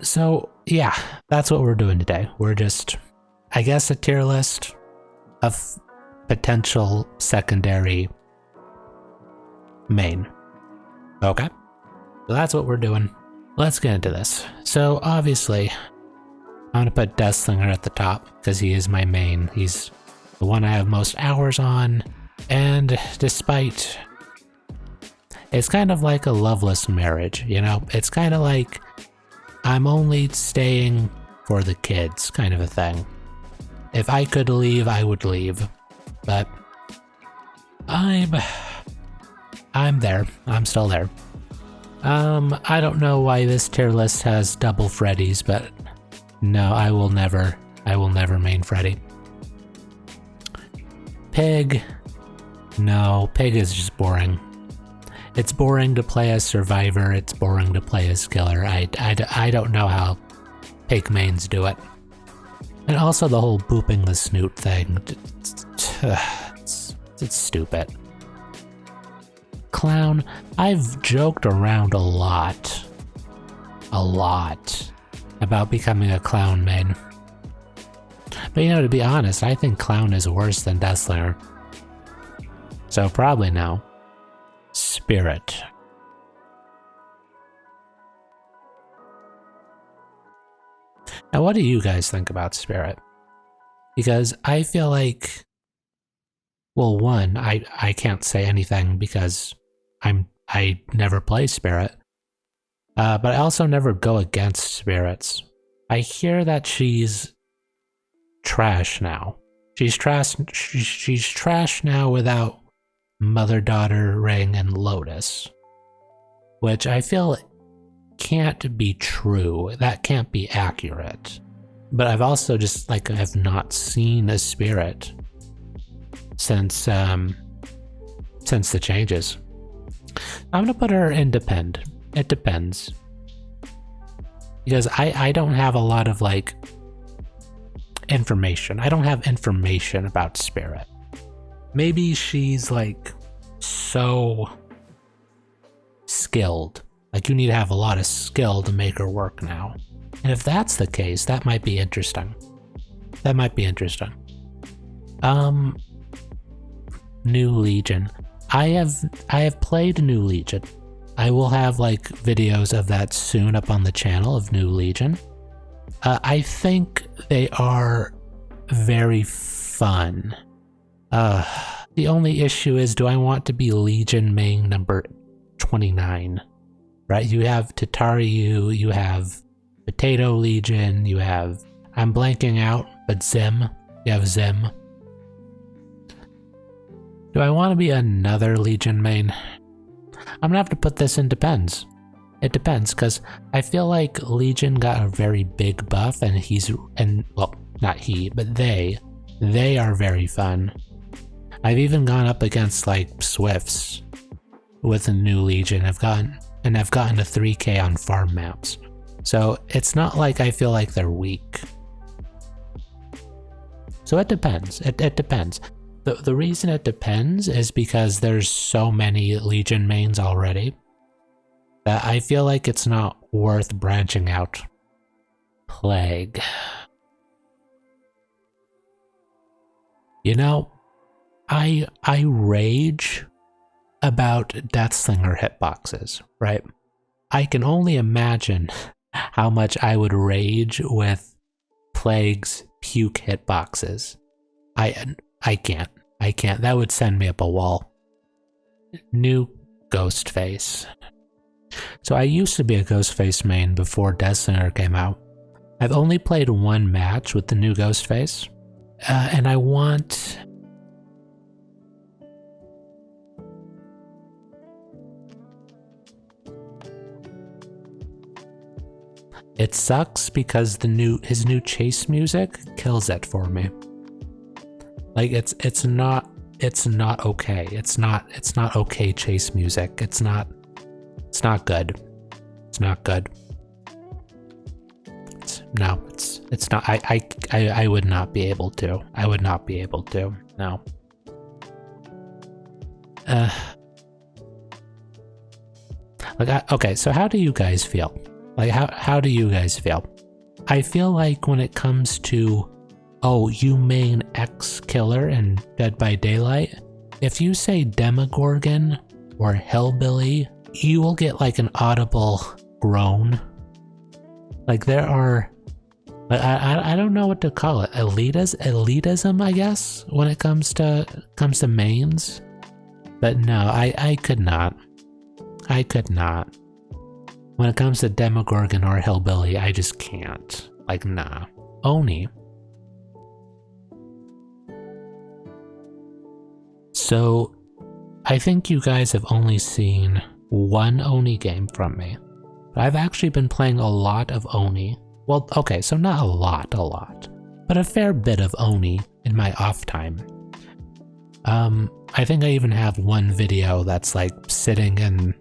So yeah, that's what we're doing today. We're just, I guess, a tier list of potential secondary main. Okay, so that's what we're doing. Let's get into this. So obviously, I'm gonna put Deathslinger at the top because he is my main. He's the one I have most hours on, and despite, it's kind of like a loveless marriage, you know? It's kind of like I'm only staying for the kids kind of a thing. If I could leave, I would leave, but I'm there. I'm still there. I don't know why this tier list has double Freddies, but no, I will never main Freddy. Pig, no, Pig is just boring. It's boring to play as Survivor, it's boring to play as Killer. I don't know how Pig mains do it. And also the whole booping the snoot thing, it's stupid. Clown, I've joked around a lot about becoming a clown main. But you know, to be honest, I think Clown is worse than Deathslinger. So probably now. Spirit. Now what do you guys think about Spirit? Because I feel like, well, one, I can't say anything because I never play Spirit. But I also never go against spirits. I hear that she's trash now. She's trash now without Mother, Daughter, Ring, and Lotus. Which I feel can't be true. That can't be accurate. But I've also just, like, have not seen a spirit since the changes. I'm gonna put her in Depend. It depends. Because I don't have a lot of, like, information. I don't have information about Spirit. Maybe she's, like, so skilled. Like, you need to have a lot of skill to make her work now. And if that's the case, that might be interesting. That might be interesting. New Legion. I have played New Legion. I will have, like, videos of that soon up on the channel of New Legion. I think they are very fun. The only issue is, do I want to be Legion main number 29? Right? You have Tataru, you have Potato Legion, you have, I'm blanking out, but Zim. You have Zim. Do I want to be another Legion main? I'm gonna have to put this in Depends. It depends, because I feel like Legion got a very big buff, and well, not he, but they are very fun. I've even gone up against, like, Swifts with a new Legion. I've gotten a 3K on farm maps. So it's not like I feel like they're weak. So it depends. It depends. The reason it depends is because there's so many Legion mains already that I feel like it's not worth branching out. Plague. You know, I rage about Deathslinger hitboxes, right? I can only imagine how much I would rage with Plague's puke hitboxes. I can't. That would send me up a wall. New Ghostface. So I used to be a Ghostface main before Deathslinger came out. I've only played one match with the new Ghostface, and I want... It sucks because his new chase music kills it for me. Like, it's not okay. It's not okay chase music. It's not good. It's not good. It's not. I would not be able to. I would not be able to. No. Okay, so how do you guys feel? Like, how do you guys feel? I feel like when it comes to, oh, you main X killer in Dead by Daylight, if you say Demogorgon or Hillbilly, you will get like an audible groan. Like there are, I don't know what to call it, elitism, I guess, when it comes to mains. But no, I could not. I could not. When it comes to Demogorgon or Hillbilly, I just can't. Like, nah. Oni. So, I think you guys have only seen one Oni game from me. But I've actually been playing a lot of Oni. Well, okay, so not a lot, but a fair bit of Oni in my off time. I think I even have one video that's like sitting in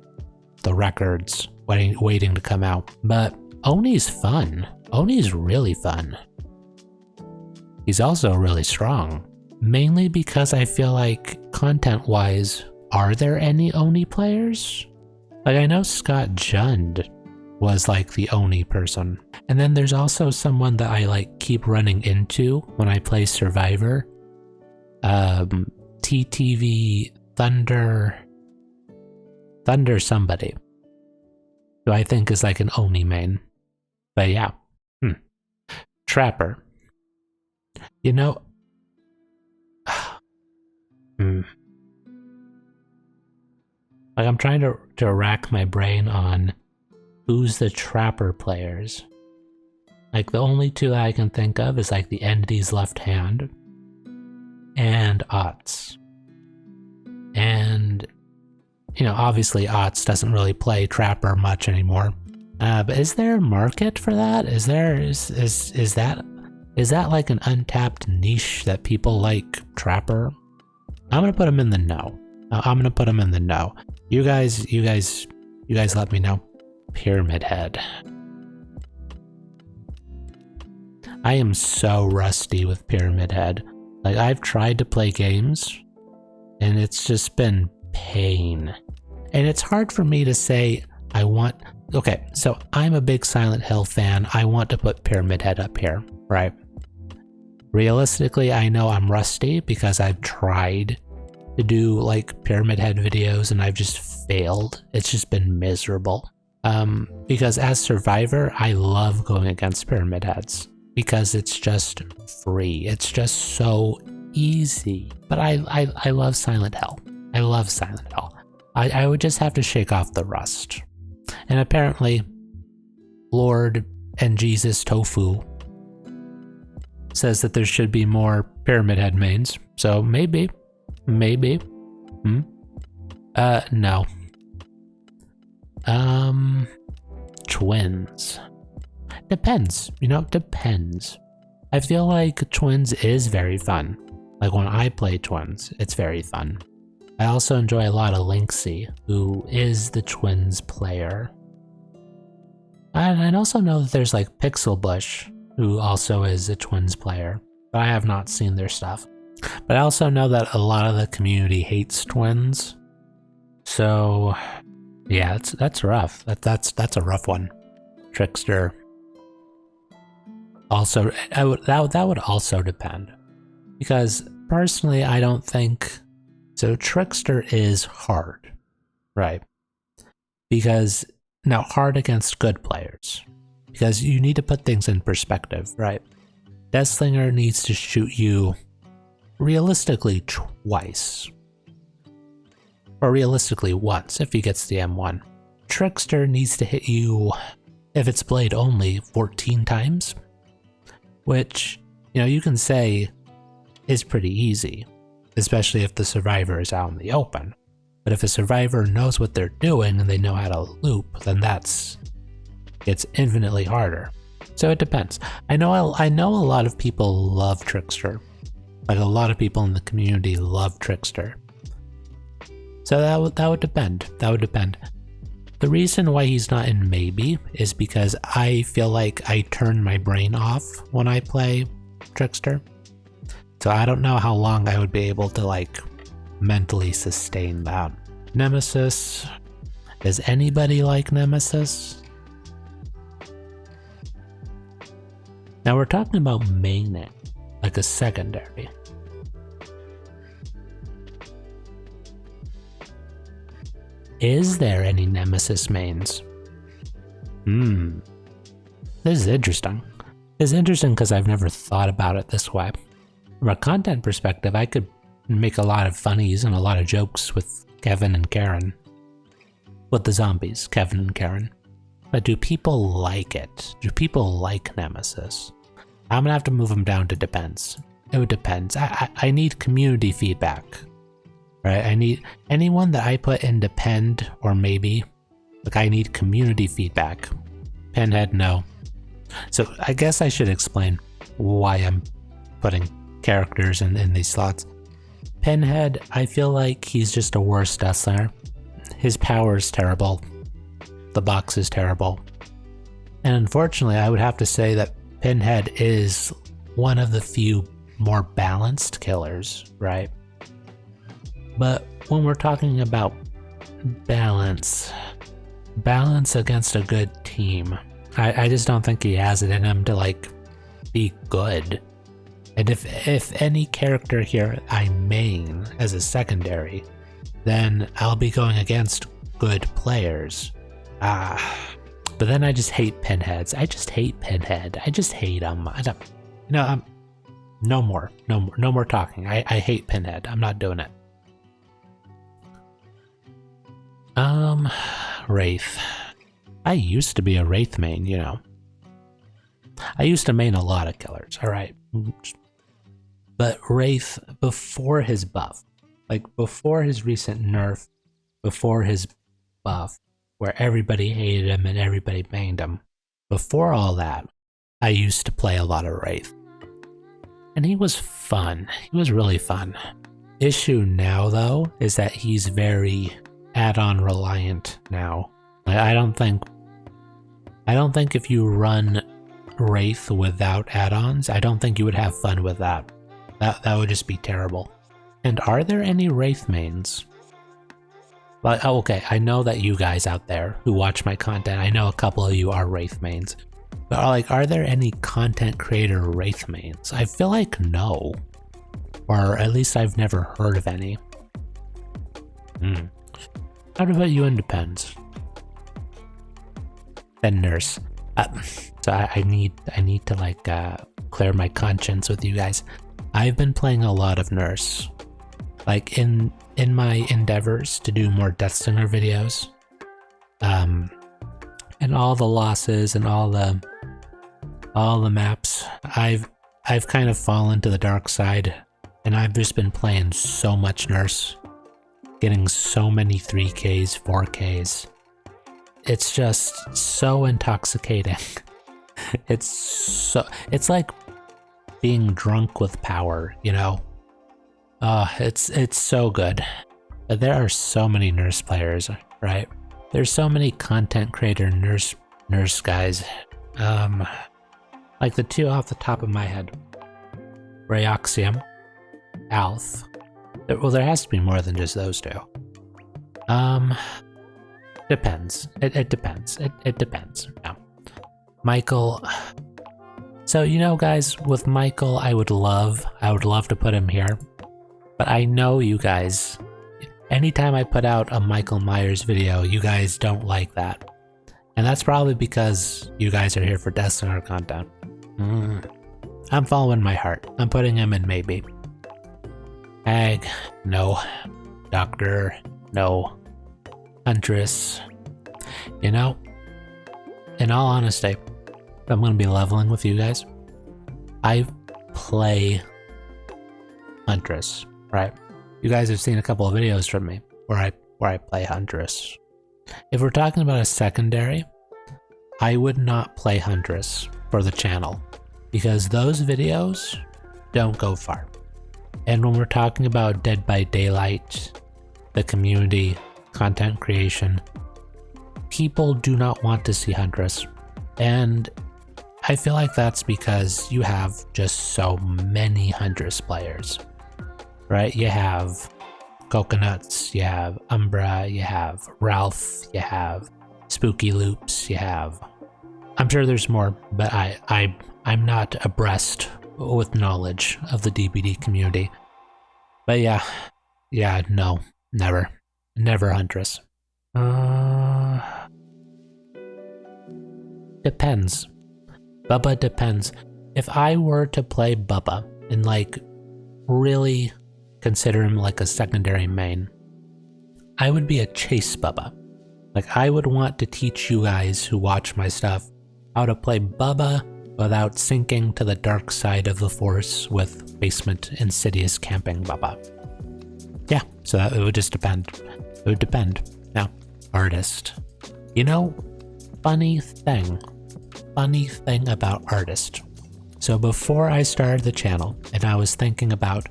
the records waiting to come out. But Oni's fun. Oni's really fun. He's also really strong. Mainly because I feel like content-wise, are there any Oni players? Like I know Scott Jund was like the Oni person. And then there's also someone that I like keep running into when I play Survivor. TTV Thunder somebody, who I think is like an Oni main. But yeah. Trapper. You know, like I'm trying to rack my brain on who's the Trapper players. Like the only two I can think of is like the Entity's Left Hand and Otts. And, you know, obviously Otts doesn't really play Trapper much anymore. But is there a market for that? Is that like an untapped niche that people like Trapper? I'm gonna put him in the no. I'm gonna put him in the no. You guys let me know. Pyramid Head. I am so rusty with Pyramid Head. Like I've tried to play games and it's just been pain. And it's hard for me to say okay, so I'm a big Silent Hill fan. I want to put Pyramid Head up here, right? Realistically, I know I'm rusty because I've tried to do like Pyramid Head videos and I've just failed. It's just been miserable. Because as Survivor, I love going against Pyramid Heads because it's just free. It's just so easy. But I love Silent Hill. I love Silent Hill. I would just have to shake off the rust. And apparently, Lord and Jesus Tofu says that there should be more Pyramid Head mains. So maybe. No. Twins. Depends, depends. I feel like Twins is very fun. Like when I play Twins, it's very fun. I also enjoy a lot of Linksy, who is the Twins player. And I also know that there's like Pixel Bush, who also is a Twins player, but I have not seen their stuff. But I also know that a lot of the community hates Twins. So yeah, that's rough. That's a rough one. Trickster. Also, that would also depend. Because personally, I don't think... So Trickster is hard, right? Because, now hard against good players. Because you need to put things in perspective, right? Deathslinger needs to shoot you realistically twice. Or realistically once, if he gets the M1. Trickster needs to hit you, if it's blade only, 14 times. Which, you can say is pretty easy. Especially if the survivor is out in the open. But if a survivor knows what they're doing and they know how to loop, then it's infinitely harder. So it depends. I know a lot of people love Trickster. Like a lot of people in the community love Trickster. So that would depend. That would depend. The reason why he's not in maybe is because I feel like I turn my brain off when I play Trickster. So I don't know how long I would be able to like mentally sustain that. Nemesis. Does anybody like Nemesis? Now we're talking about maining, like a secondary. Is there any Nemesis mains? This is interesting. It's interesting because I've never thought about it this way. From a content perspective, I could make a lot of funnies and a lot of jokes with Kevin and Karen. With the zombies, Kevin and Karen. But do people like it? Do people like Nemesis? I'm gonna have to move them down to depends. It would depend. I need community feedback. Right? I need anyone that I put in depend or maybe. Like, I need community feedback. Pinhead, no. So I guess I should explain why I'm putting characters in these slots. Pinhead, I feel like he's just a worse Deathslinger. His power is terrible. The box is terrible. And unfortunately, I would have to say that Pinhead is one of the few more balanced killers, right? But when we're talking about balance against a good team, I just don't think he has it in him to, like, be good. And if any character here I main as a secondary, then I'll be going against good players. But then I just hate pinheads. I just hate Pinhead. I just hate him. I don't, no more talking. I hate Pinhead. I'm not doing it. Wraith. I used to be a Wraith main, you know. I used to main a lot of killers, alright. But Wraith, before his buff, like before his recent nerf, before his buff, where everybody hated him and everybody mained him, before all that, I used to play a lot of Wraith. And he was fun. He was really fun. Issue now, though, is that he's very add-on reliant now. I don't think if you run Wraith without add-ons, I don't think you would have fun with that. That would just be terrible. And are there any Wraith mains? Well, okay, I know that you guys out there who watch my content, I know a couple of you are Wraith mains. But are there any content creator Wraith mains? I feel like no. Or at least I've never heard of any. How about you in depends? Then nurse. So I need to like clear my conscience with you guys. I've been playing a lot of nurse. Like in my endeavors to do more Deathslinger videos. And all the losses and all the maps, I've kind of fallen to the dark side, and I've just been playing so much nurse, getting so many 3Ks, 4Ks. It's just so intoxicating. It's like being drunk with power, you know? It's so good. But there are so many nurse players, right? There's so many content creator nurse guys. Like the two off the top of my head. Rayoxium, Alf. Well, there has to be more than just those two. Depends. It depends. It depends. No. Michael. So, you know, guys, with Michael, I would love to put him here. But I know you guys, anytime I put out a Michael Myers video, you guys don't like that. And that's probably because you guys are here for Deathslinger content. I'm following my heart. I'm putting him in maybe. Hag, no. Doctor, no. Huntress. You know, in all honesty, I'm going to be leveling with you guys. I play Huntress, right? You guys have seen a couple of videos from me where I play Huntress. If we're talking about a secondary, I would not play Huntress for the channel because those videos don't go far. And when we're talking about Dead by Daylight, the community, content creation, people do not want to see Huntress. And I feel like that's because you have just so many Huntress players, right? You have Coconuts, you have Umbra, you have Ralph, you have Spooky Loops, you have I'm sure there's more, but I'm not abreast with knowledge of the DBD community. But yeah, no, never Huntress. Depends. Bubba depends. If I were to play Bubba and like really consider him like a secondary main, I would be a chase Bubba. Like I would want to teach you guys who watch my stuff how to play Bubba without sinking to the dark side of the Force with basement insidious camping Bubba. Yeah, so it would just depend. It would depend. Now, artist. You know, funny thing about artist. So before I started the channel, and I was thinking about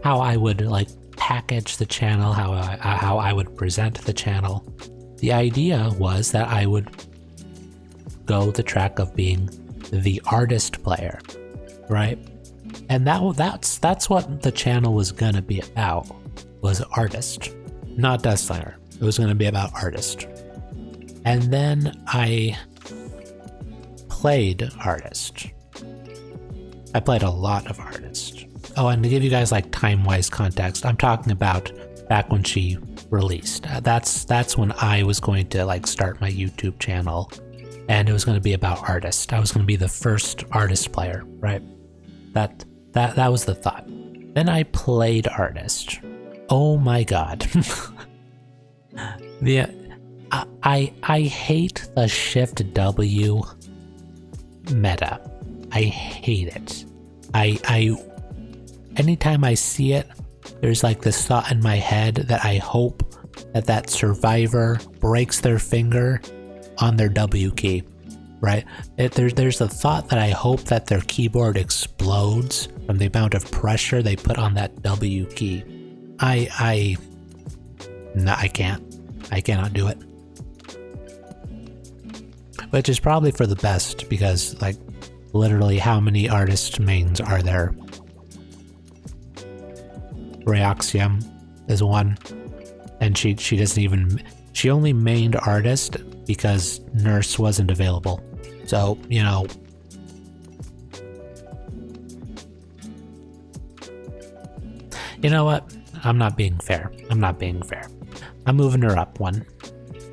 how I would like package the channel, how I would present the channel, the idea was that I would go the track of being the artist player, right? And that's what the channel was gonna be about, was artist, not Deathslinger. It was gonna be about artist. And then I played artist. I played a lot of artist. Oh, and to give you guys like time-wise context, I'm talking about back when she released. That's when I was going to like start my YouTube channel, and it was going to be about artist. I was going to be the first artist player, right? That was the thought. Then I played artist. Oh my god. I hate the Shift W meta. I hate it. Anytime I see it, there's like this thought in my head that I hope that survivor breaks their finger on their W key, right? There's a thought that I hope that their keyboard explodes from the amount of pressure they put on that W key. I can't. I cannot do it. Which is probably for the best, because like literally how many artist mains are there? Reaxium is one, and she doesn't even, she only mained artist because Nurse wasn't available. So, you know, what? I'm not being fair. I'm moving her up one.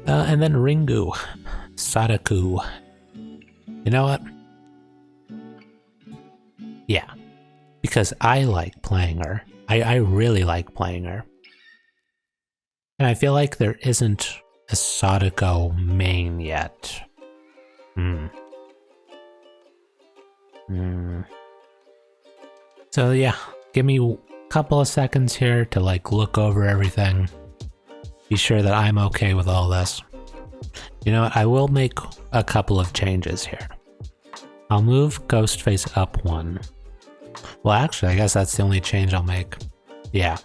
And then Ringu, Sadaku. You know what? Yeah, because I like playing her. I really like playing her. And I feel like there isn't a Sadako main yet. So yeah, give me a couple of seconds here to like look over everything. Be sure that I'm okay with all this. You know what? I will make a couple of changes here. I'll move Ghostface up one. Well, actually, I guess that's the only change I'll make. Yeah,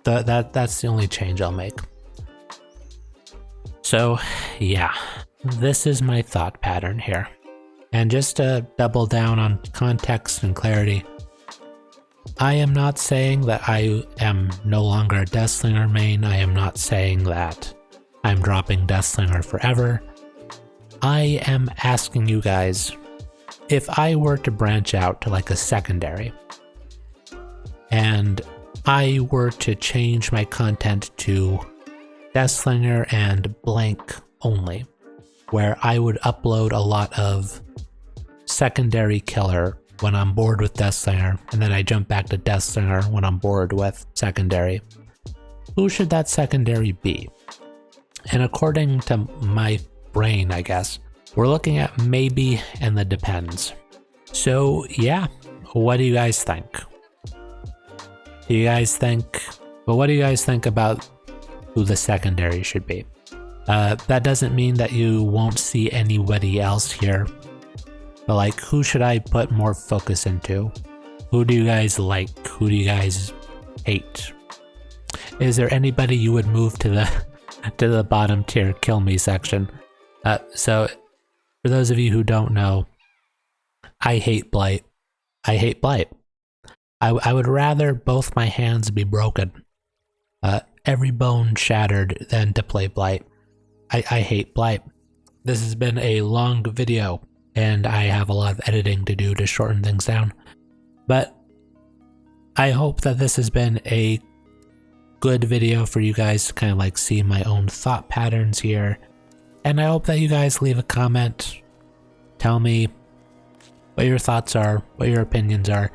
that's the only change I'll make. So, yeah, this is my thought pattern here. And just to double down on context and clarity, I am not saying that I am no longer a Deathslinger main. I am not saying that I'm dropping Deathslinger forever. I am asking you guys, if I were to branch out to like a secondary, and I were to change my content to Deathslinger and blank only, where I would upload a lot of secondary killer when I'm bored with Deathslinger, and then I jump back to Deathslinger when I'm bored with secondary, who should that secondary be? And according to my brain, I guess, we're looking at maybe and the depends. So yeah, what do you guys think? What do you guys think about who the secondary should be? That doesn't mean that you won't see anybody else here, but like, who should I put more focus into? Who do you guys like? Who do you guys hate? Is there anybody you would move to the bottom tier kill me section? So for those of you who don't know, I hate Blight. I would rather both my hands be broken, every bone shattered, than to play Blight. I hate Blight. This has been a long video, and I have a lot of editing to do to shorten things down. But I hope that this has been a good video for you guys to kind of like see my own thought patterns here. And I hope that you guys leave a comment, tell me what your thoughts are, what your opinions are.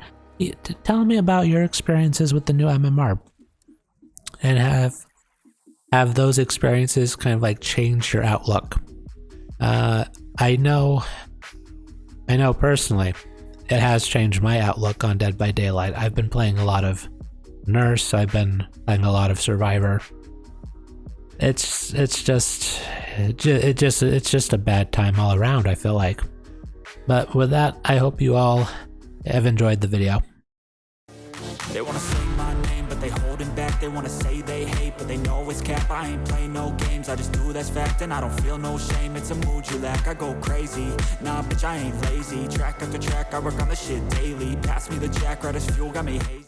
Tell me about your experiences with the new MMR, and have those experiences kind of like change your outlook. I know personally it has changed my outlook on Dead by Daylight. I've been playing a lot of Nurse, I've been playing a lot of Survivor. It's just a bad time all around, I feel like. But with that, I hope you all have enjoyed the video. They wanna say my name, but they holding back. They wanna say they hate, but they know it's cap. I ain't play no games, I just do that's fact. And I don't feel no shame, it's a mood you lack. I go crazy, nah bitch I ain't lazy. Track after track, I work on the shit daily. Pass me the jack, right as fuel, got me hazy.